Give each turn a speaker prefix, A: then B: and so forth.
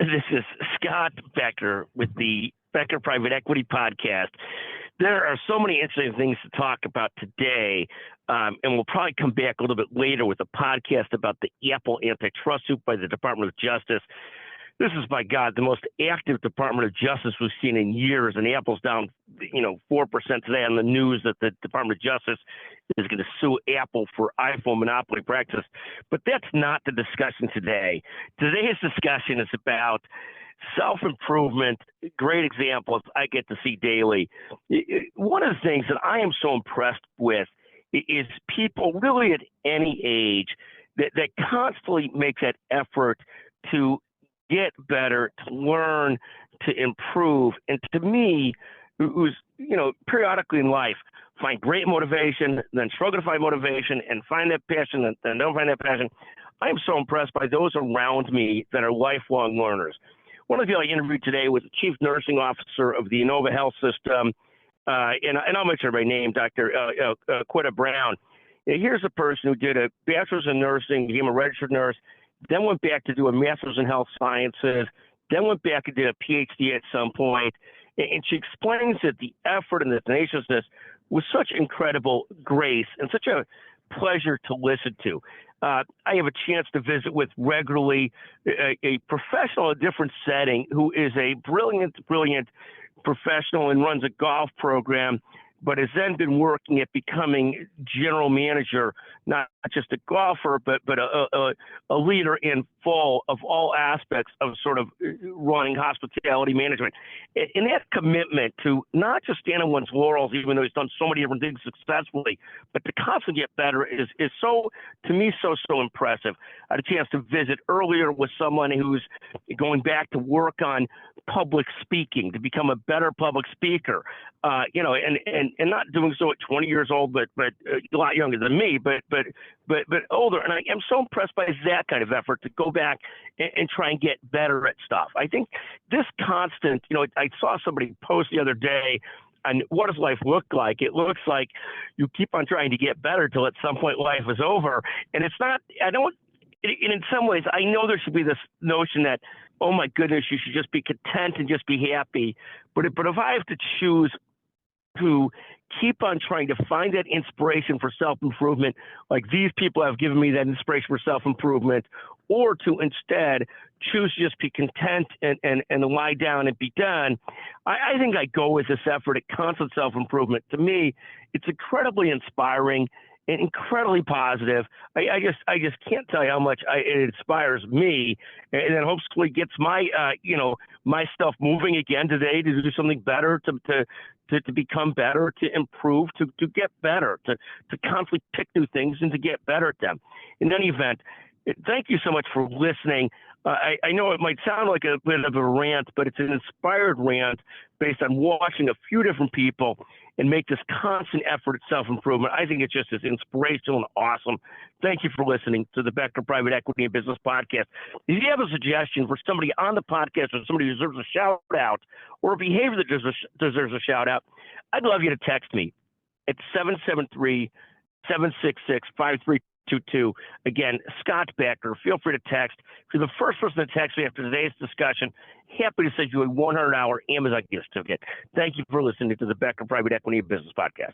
A: This is Scott Becker with the Becker Private Equity Podcast. There are so many interesting things to talk about today, and we'll probably come back a little bit later with a podcast about the Apple antitrust suit by the Department of Justice. This is, by God, the most active Department of Justice we've seen in years, and Apple's down, 4% today on the news that the Department of Justice is going to sue Apple for iPhone monopoly practice. But that's not the discussion today. Today's discussion is about self-improvement, great examples I get to see daily. One of the things that I am so impressed with is people really at any age that constantly make that effort to get better, to learn, to improve. And to me, who's, periodically in life, find great motivation, then struggle to find motivation and find that passion, and then don't find that passion. I am so impressed by those around me that are lifelong learners. One of the people I interviewed today was the Chief Nursing Officer of the Inova Health System, and I'll mention her by name, Dr. Quetta Brown. Here's a person who did a bachelor's in nursing, became a registered nurse, then went back to do a master's in health sciences, then went back and did a PhD at some point. And she explains that the effort and the tenaciousness was such incredible grace and such a pleasure to listen to. I have a chance to visit with regularly a professional in a different setting who is a brilliant professional and runs a golf program, but has then been working at becoming general manager, not just a golfer, but a leader in full of all aspects of sort of running hospitality management. And that commitment to not just stand on one's laurels, even though he's done so many different things successfully, but to constantly get better is so, to me, so impressive. I had a chance to visit earlier with someone who's going back to work on public speaking, to become a better public speaker, and not doing so at 20 years old, but a lot younger than me, but older. And I am so impressed by that kind of effort to go back and try and get better at stuff. I think this constant, I saw somebody post the other day on what does life look like? It looks like you keep on trying to get better till at some point life is over. And it's not, in some ways, I know there should be this notion that, oh my goodness, you should just be content and just be happy. But if I have to choose to keep on trying to find that inspiration for self-improvement, like these people have given me that inspiration for self-improvement, or to instead choose to just be content and lie down and be done, I think I go with this effort at constant self-improvement. To me, it's incredibly inspiring and incredibly positive. I just can't tell you how much it inspires me, and then hopefully gets my my stuff moving again today to do something better, to become better, to improve, to get better, to constantly pick new things and to get better at them. In any event, thank you so much for listening. I know it might sound like a bit of a rant, but it's an inspired rant based on watching a few different people and make this constant effort at self-improvement. I think it's just as inspirational and awesome. Thank you for listening to the Becker Private Equity and Business Podcast. If you have a suggestion for somebody on the podcast or somebody who deserves a shout out or a behavior that deserves a shout out, I'd love you to text me at 773-766-5322. Again, Scott Becker. Feel free to text. If you're the first person to text me after today's discussion, happy to send you a $100 Amazon gift certificate. Thank you for listening to the Becker Private Equity and Business Podcast.